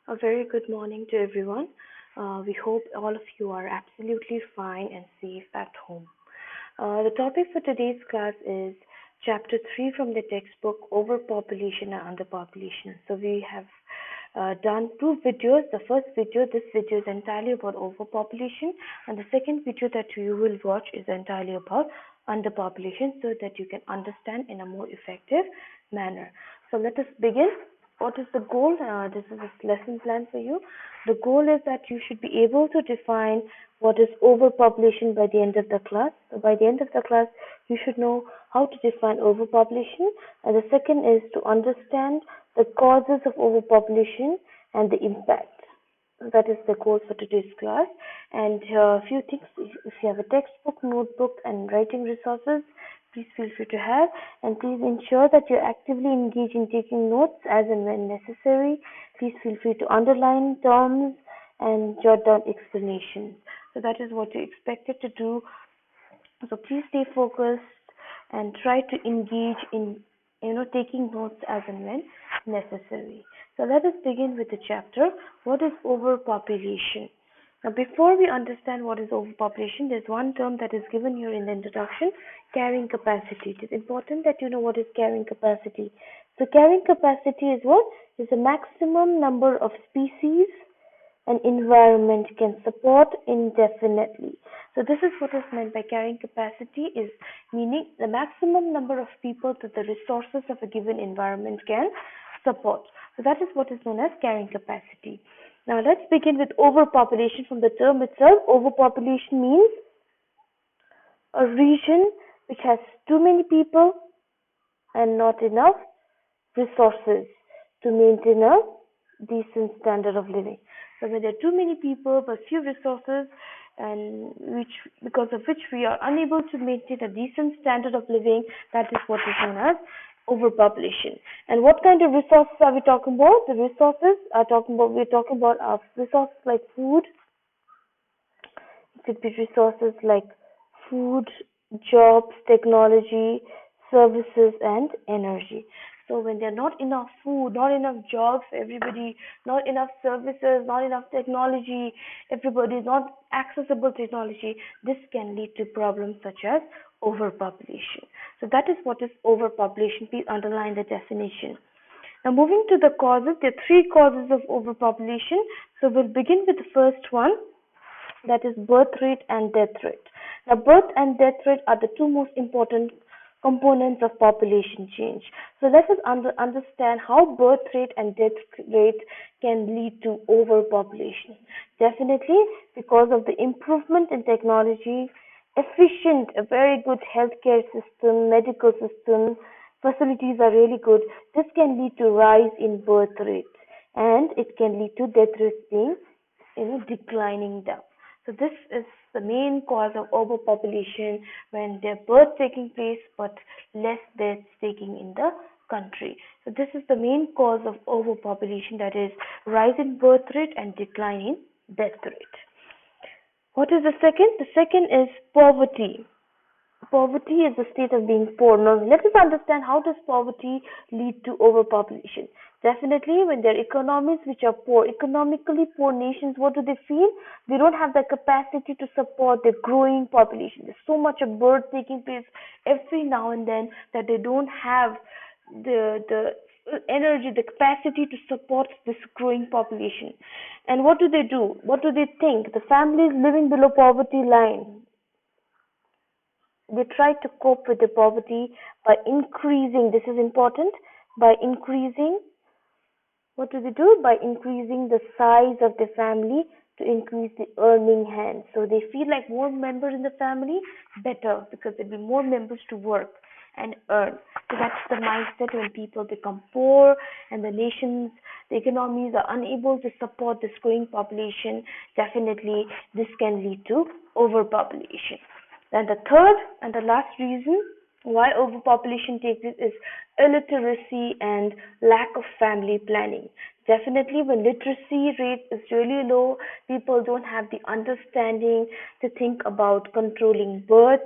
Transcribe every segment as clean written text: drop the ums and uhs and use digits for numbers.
A very good morning to everyone. We hope all of you are absolutely fine and safe at home. The topic for today's class is Chapter 3 from the textbook Overpopulation and Underpopulation. So, we have done two videos. The first video, this video is entirely about overpopulation, and the second video that you will watch is entirely about underpopulation so that you can understand in a more effective manner. So, let us begin. What is the goal? This is a lesson plan for you. The goal is that you should be able to define what is overpopulation by the end of the class. So by the end of the class, you should know how to define overpopulation. And the second is to understand the causes of overpopulation and the impact. That is the goal for today's class. And a few things, if you have a textbook, notebook, and writing resources, please feel free to have, and please ensure that you actively engage in taking notes as and when necessary. Please feel free to underline terms and jot down explanations. So that is what you're expected to do. So please stay focused and try to engage in taking notes as and when necessary. So let us begin with the chapter. What is overpopulation? Now, before we understand what is overpopulation, there's one term that is given here in the introduction, carrying capacity. It is important that you know what is carrying capacity. So, carrying capacity is what? Is the maximum number of species an environment can support indefinitely. So, this is what is meant by carrying capacity, is meaning the maximum number of people that the resources of a given environment can support. So, that is what is known as carrying capacity. Now let's begin with overpopulation. From the term itself, overpopulation means a region which has too many people and not enough resources to maintain a decent standard of living. So when there are too many people but few resources, and because of which we are unable to maintain a decent standard of living, that is what is known as overpopulation. And what kind of resources are we talking about? The resources we're talking about resources like food. It could be resources like food, jobs, technology, services, and energy. So when there are not enough food, not enough jobs for everybody, not enough services, not enough technology, everybody is not accessible technology, this can lead to problems such as overpopulation. So that is what is overpopulation. Please underline the definition. Now moving to the causes, there are three causes of overpopulation. So we'll begin with the first one, that is birth rate and death rate. Now birth and death rate are the two most important components of population change. So let us understand how birth rate and death rate can lead to overpopulation. Definitely, because of the improvement in technology, efficient, a very good healthcare system, medical system, facilities are really good. This can lead to rise in birth rate, and it can lead to death rates being declining down. So this is the main cause of overpopulation, when there are births taking place but less deaths taking in the country. So this is the main cause of overpopulation, that is rise in birth rate and decline in death rate. What is the second? The second is poverty. Poverty is the state of being poor. Now let us understand, how does poverty lead to overpopulation. Definitely, when there are economies which are poor, economically poor nations, what do they feel? They don't have the capacity to support the growing population. There's so much of birth taking place every now and then that they don't have the energy, the capacity to support this growing population. And what do they do? What do they think? The families living below poverty line, they try to cope with the poverty by increasing, this is important, by increasing, what do they do? By increasing the size of the family to increase the earning hands. So they feel like more members in the family, better, because there'll be more members to work and earn. So that's the mindset when people become poor and the nations, the economies are unable to support this growing population. Definitely, this can lead to overpopulation. Then the third and the last reason why overpopulation takes place is illiteracy and lack of family planning. Definitely, when literacy rate is really low, people don't have the understanding to think about controlling births.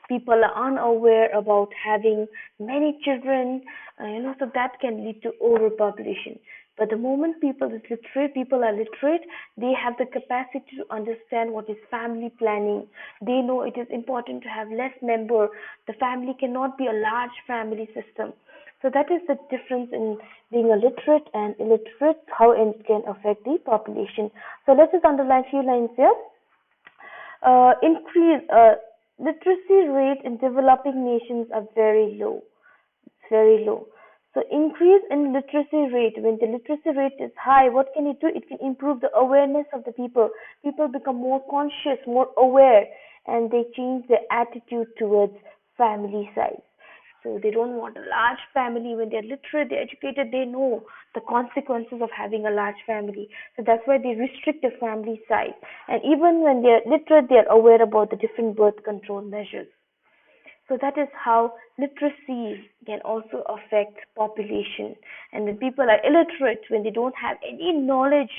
People are unaware about having many children, so that can lead to overpopulation. But the moment people are literate, they have the capacity to understand what is family planning. They know it is important to have less member. The family cannot be a large family system. So that is the difference in being a literate and illiterate, how it can affect the population. So let's just underline few lines here. Increase literacy rate in developing nations are very low. It's very low. So increase in literacy rate. When the literacy rate is high, what can it do? It can improve the awareness of the people. People become more conscious, more aware, and they change their attitude towards family size. So they don't want a large family. When they're literate, they're educated, they know the consequences of having a large family. So that's why they restrict the family size. And even when they're literate, they're aware about the different birth control measures. So that is how literacy can also affect population. And when people are illiterate, when they don't have any knowledge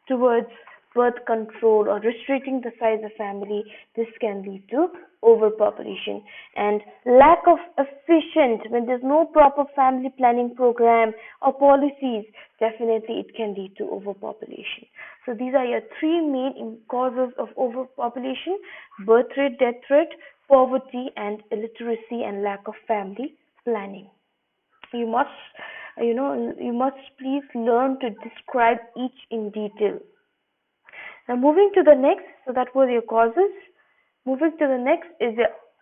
towards birth control or restricting the size of family, this can lead to overpopulation. And lack of efficient, when there's no proper family planning program or policies, definitely it can lead to overpopulation. So these are your three main causes of overpopulation: birth rate, death rate, poverty, and illiteracy and lack of family planning. You must, you must please learn to describe each in detail. Now moving to the next, so that were your causes. Moving to the next is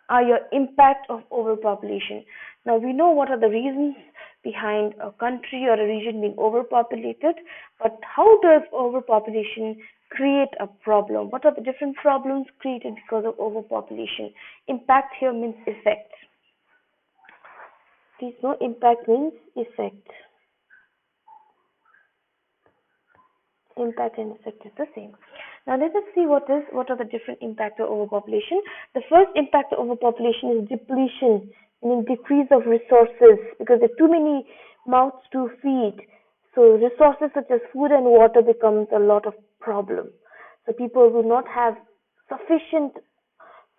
are your impact of overpopulation. Now we know what are the reasons behind a country or a region being overpopulated, but how does overpopulation create a problem? What are the different problems created because of overpopulation? Impact here means effect. Please know impact means effect. Impact and effect is the same. Now let us see what are the different impacts of overpopulation. The first impact of overpopulation is depletion, meaning decrease of resources, because there are too many mouths to feed. So resources such as food and water becomes a lot of problem. So people will not have sufficient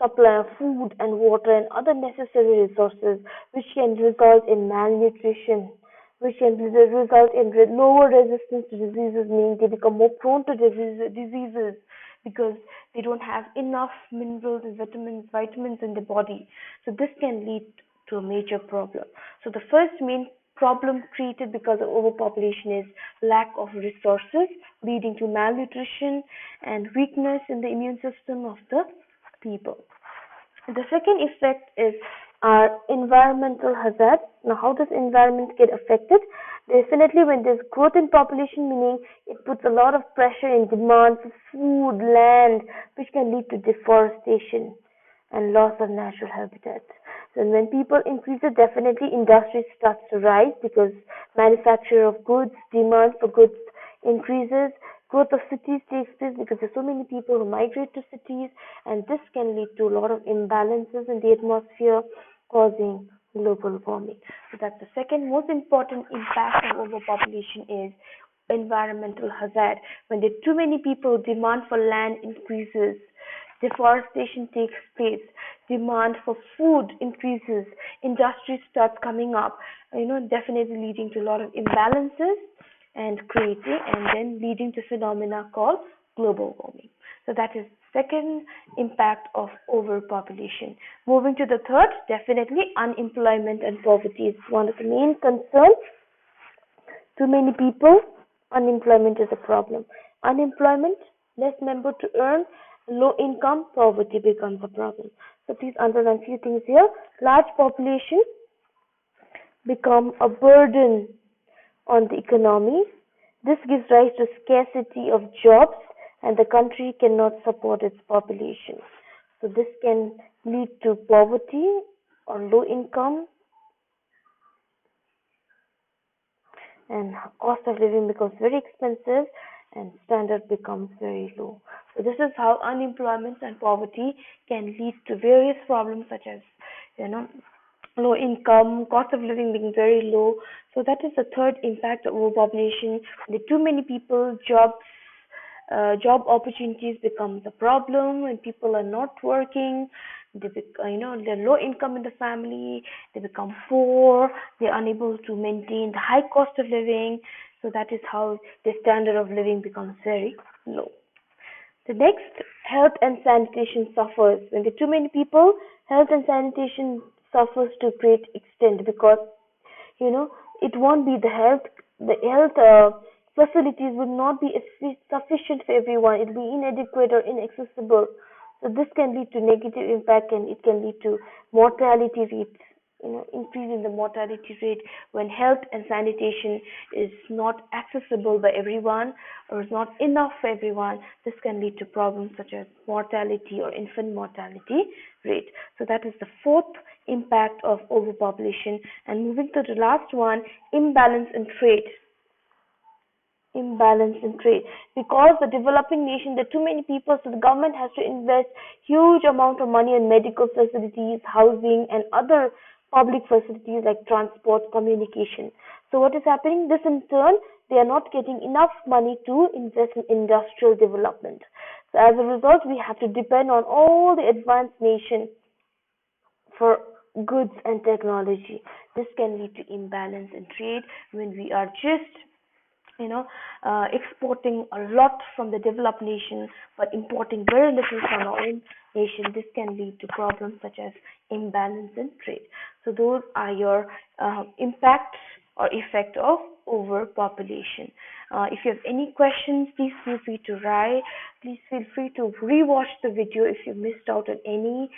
supply of food and water and other necessary resources, which can result in malnutrition, which can result in lower resistance to diseases, meaning they become more prone to diseases because they don't have enough minerals and vitamins in the body. So this can lead to a major problem. So the first main problem created because of overpopulation is lack of resources, leading to malnutrition and weakness in the immune system of the people. The second effect is our environmental hazard. Now, how does environment get affected? Definitely, when there's growth in population, meaning it puts a lot of pressure in demand for food, land, which can lead to deforestation and loss of natural habitats. So when people increase it, definitely industry starts to rise because manufacture of goods, demand for goods increases. Growth of cities takes place because there's so many people who migrate to cities, and this can lead to a lot of imbalances in the atmosphere, causing global warming. So that's the second most important impact of overpopulation is environmental hazard. When there are too many people, demand for land increases, deforestation takes place, demand for food increases, industry starts coming up, definitely leading to a lot of imbalances and creating and then leading to phenomena called global warming. So that is second impact of overpopulation. Moving to the third, definitely unemployment and poverty is one of the main concerns. Too many people, unemployment is a problem. Unemployment, less member to earn, low income, poverty becomes a problem. So please underline few things here. Large population become a burden on the economy. This gives rise to scarcity of jobs and the country cannot support its population. So this can lead to poverty or low income, and cost of living becomes very expensive and standard becomes very low. So this is how unemployment and poverty can lead to various problems such as low income, cost of living being very low. So that is the third impact of overpopulation. There are too many people, job opportunities becomes a problem when people are not working. They're low income in the family. They become poor. They're unable to maintain the high cost of living. So that is how the standard of living becomes very low. The next, health and sanitation suffers. When there are too many people, health and sanitation suffers to great extent because you know it won't be the health facilities would not be sufficient for everyone. It will be inadequate or inaccessible. So this can lead to negative impact and it can lead to mortality rates, increase in the mortality rate when health and sanitation is not accessible by everyone or is not enough for everyone. This can lead to problems such as mortality or infant mortality rate. So that is the fourth impact of overpopulation. And moving to the last one, imbalance in trade. Imbalance in trade, because the developing nation, there are too many people, so the government has to invest huge amount of money in medical facilities, housing, and other public facilities like transport, communication. So what is happening, this in turn, they are not getting enough money to invest in industrial development. So as a result, we have to depend on all the advanced nations for goods and technology. This can lead to imbalance in trade when we are just exporting a lot from the developed nation but importing very little from our own nation. This can lead to problems such as imbalance in trade. So those are your impacts or effect of overpopulation. If you have any questions, please feel free to write. Please feel free to rewatch the video if you missed out on any.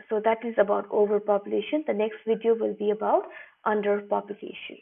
So that is about overpopulation. The next video will be about underpopulation.